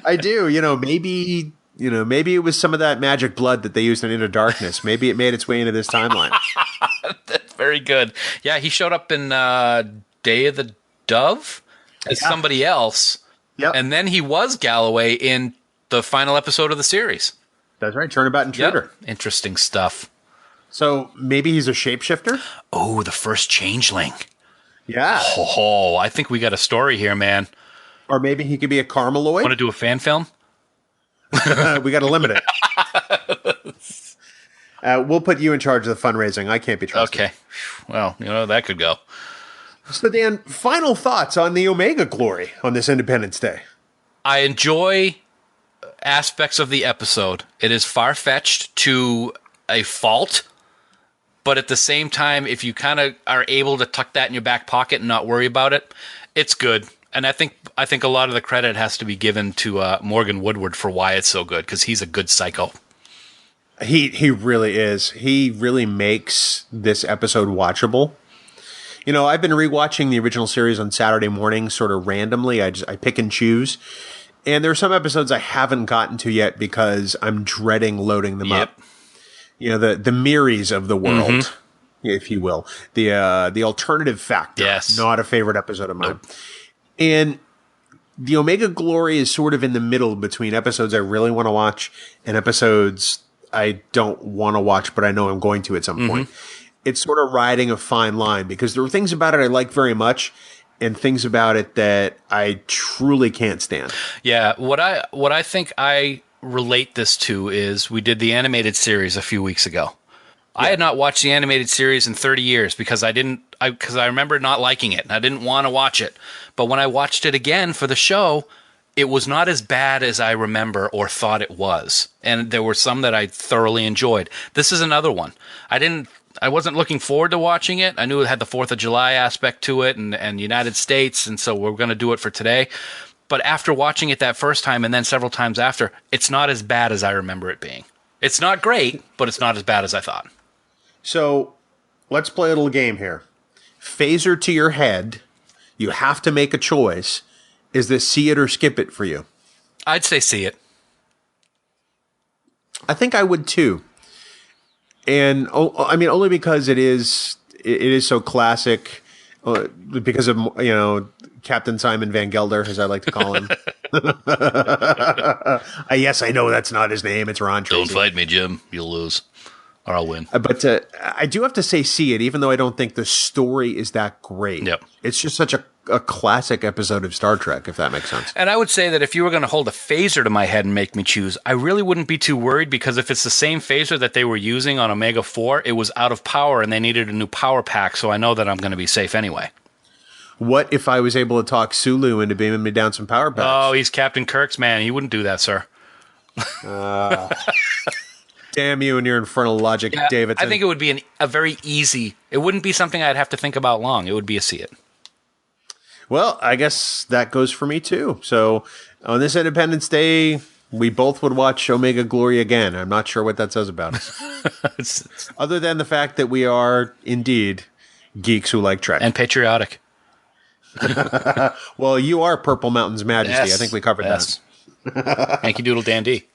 I do. Maybe it was some of that magic blood that they used in Into Darkness. Maybe it made its way into this timeline. That's very good. Yeah, he showed up in Day of the Dove as somebody else. Yep. And then he was Galloway in the final episode of the series. That's right. Turnabout Intruder. Yep. Interesting stuff. So maybe he's a shapeshifter? Oh, the first changeling. Yeah. Oh, I think we got a story here, man. Or maybe he could be a Carmeloid. Want to do a fan film? We got to limit it. We'll put you in charge of the fundraising. I can't be trusted. Okay. Well, that could go. So, Dan, final thoughts on the Omega Glory on this Independence Day. I enjoy aspects of the episode. It is far-fetched to a fault, but at the same time, if you kind of are able to tuck that in your back pocket and not worry about it, it's good. And I think a lot of the credit has to be given to Morgan Woodward for why it's so good, because he's a good psycho. He really is. He really makes this episode watchable. I've been rewatching the original series on Saturday mornings sort of randomly. I pick and choose. And there are some episodes I haven't gotten to yet because I'm dreading loading them up. The Miris of the world, if you will. The Alternative Factor. Yes. Not a favorite episode of mine. Nope. And the Omega Glory is sort of in the middle between episodes I really want to watch and episodes I don't want to watch, but I know I'm going to at some point. It's sort of riding a fine line because there are things about it I like very much and things about it that I truly can't stand. Yeah, what I think I relate this to is we did the animated series a few weeks ago. Yeah. I had not watched the animated series in 30 years because I remember not liking it and I didn't want to watch it. But when I watched it again for the show, it was not as bad as I remember or thought it was. And there were some that I thoroughly enjoyed. This is another one. I wasn't looking forward to watching it. I knew it had the 4th of July aspect to it and United States, and so we're going to do it for today. But after watching it that first time and then several times after, it's not as bad as I remember it being. It's not great, but it's not as bad as I thought. So let's play a little game here. Phaser to your head. You have to make a choice. Is this see it or skip it for you? I'd say see it. I think I would too. And I mean, only because it is so classic, because of, Captain Simon Van Gelder, as I like to call him. Yes, I know that's not his name. It's Ron Tracy. Don't fight me, Jim. You'll lose, or I'll win. But I do have to say, see it, even though I don't think the story is that great. Yep. It's just such a classic episode of Star Trek, if that makes sense. And I would say that if you were going to hold a phaser to my head and make me choose, I really wouldn't be too worried, because if it's the same phaser that they were using on Omega 4, it was out of power and they needed a new power pack, so I know that I'm going to be safe anyway. What if I was able to talk Sulu into beaming me down some power packs? Oh, he's Captain Kirk's man. He wouldn't do that, sir. Damn you and your infernal logic, Davidson. I think it would be a very easy... It wouldn't be something I'd have to think about long. It would be a see it. Well, I guess that goes for me, too. So, on this Independence Day, we both would watch Omega Glory again. I'm not sure what that says about us. Other than the fact that we are, indeed, geeks who like Trek. And patriotic. Well, you are Purple Mountain's Majesty. Yes. I think we covered that. Yankee Doodle Dandy.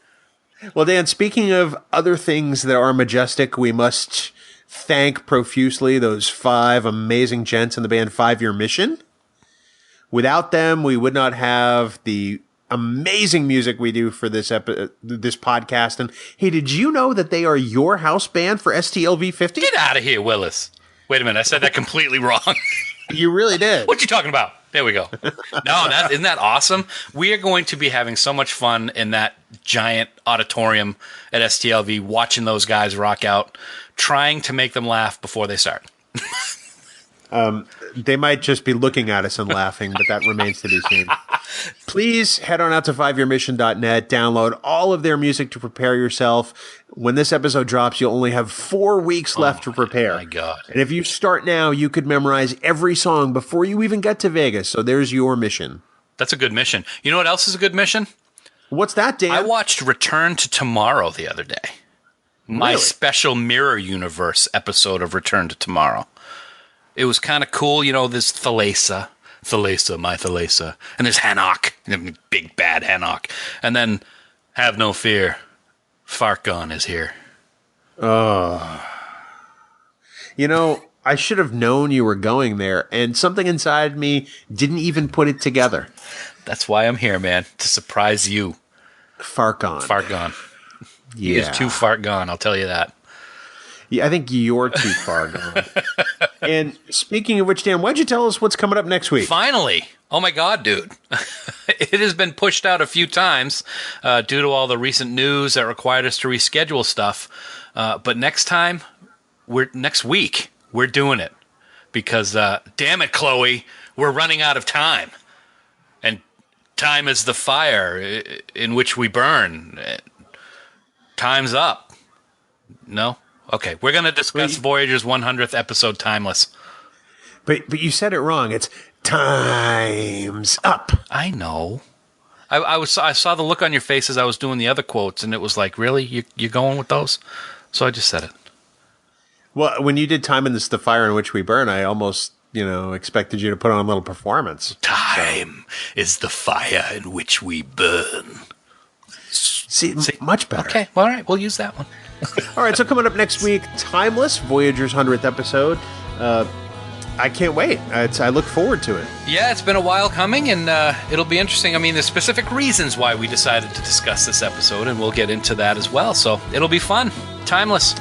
Well, Dan, speaking of other things that are majestic, we must thank profusely those 5 amazing gents in the band 5 Year Mission. Without them, we would not have the amazing music we do for this podcast. And hey, did you know that they are your house band for STLV 50? Get out of here, Willis. Wait a minute, I said that completely wrong. You really did. What you talking about? There we go. No, isn't that awesome? We are going to be having so much fun in that giant auditorium at STLV, watching those guys rock out, trying to make them laugh before they start. They might just be looking at us and laughing, but that remains to be seen. Please head on out to 5yearmission.net, download all of their music to prepare yourself. When this episode drops, you'll only have 4 weeks left to prepare. My God. And if you start now, you could memorize every song before you even get to Vegas. So there's your mission. That's a good mission. You know what else is a good mission? What's that, Dan? I watched Return to Tomorrow the other day. My Really? special Mirror Universe episode of Return to Tomorrow. It was kind of cool. There's Thalassa, my Thalassa. And there's Hanok, big bad Hanok. And then, have no fear, Farkon is here. I should have known you were going there, and something inside me didn't even put it together. That's why I'm here, man, to surprise you. Farkon. Yeah. He is too far gone, I'll tell you that. Yeah, I think you're too far gone. And speaking of which, Dan, why'd you tell us what's coming up next week? Finally. Oh, my God, dude. It has been pushed out a few times due to all the recent news that required us to reschedule stuff. But next week, we're doing it. Because, damn it, Chloe, we're running out of time. And time is the fire in which we burn. Time's up. No? Okay, we're going to discuss Voyager's 100th episode, Timeless. But you said it wrong. It's Time's Up. I know. I saw the look on your face as I was doing the other quotes, and it was like, really? You're going with those? So I just said it. Well, when you did Time is the Fire in Which We Burn, I almost, expected you to put on a little performance. Time is the fire in which we burn. See, much better. Okay, all right, we'll use that one. All right, so coming up next week, Timeless, Voyager's 100th episode. I can't wait. I look forward to it. Yeah, it's been a while coming, and it'll be interesting. I mean, there's specific reasons why we decided to discuss this episode, and we'll get into that as well. So it'll be fun. Timeless.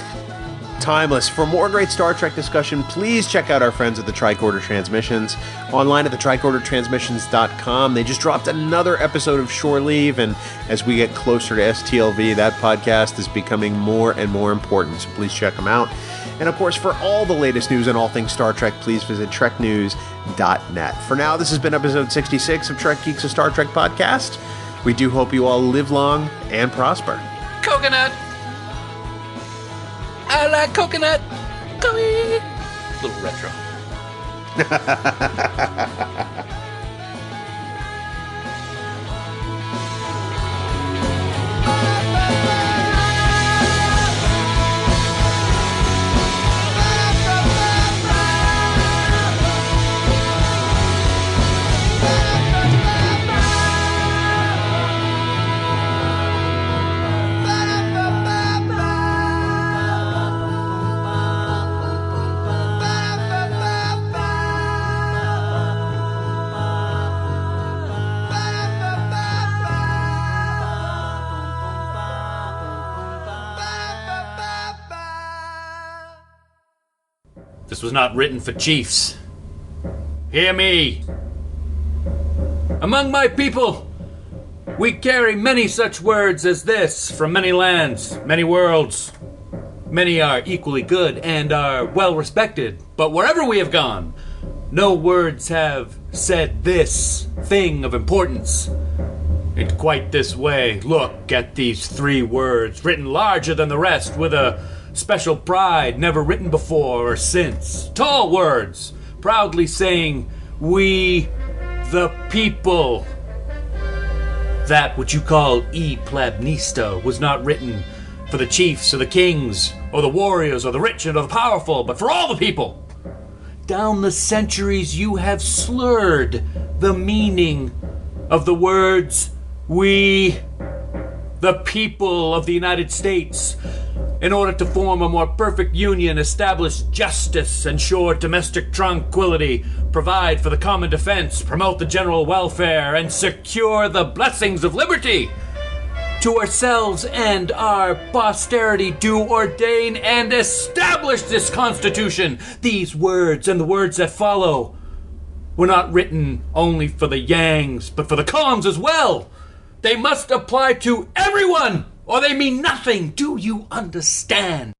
For more great Star Trek discussion, please check out our friends at the Tricorder Transmissions. Online at thetricordertransmissions.com. They just dropped another episode of Shore Leave, and as we get closer to STLV, that podcast is becoming more and more important, so please check them out. And of course, for all the latest news and all things Star Trek, please visit treknews.net. For now, this has been episode 66 of Trek Geeks, a Star Trek podcast. We do hope you all live long and prosper. Coconut! I like coconut. Gummy. Little retro. This was not written for chiefs. Hear me. Among my people, we carry many such words as this from many lands, many worlds. Many are equally good and are well respected, but wherever we have gone, no words have said this thing of importance. It's quite this way. Look at these 3 words, written larger than the rest, with a special pride never written before or since. Tall words, proudly saying, "We, the people." That which you call e plebnista was not written for the chiefs or the kings or the warriors or the rich or the powerful, but for all the people. Down the centuries you have slurred the meaning of the words "we, the people of the United States," in order to form a more perfect union, establish justice, ensure domestic tranquility, provide for the common defense, promote the general welfare, and secure the blessings of liberty. To ourselves and our posterity do ordain and establish this Constitution. These words and the words that follow were not written only for the Yangs, but for the Khans as well. They must apply to everyone, or they mean nothing. Do you understand?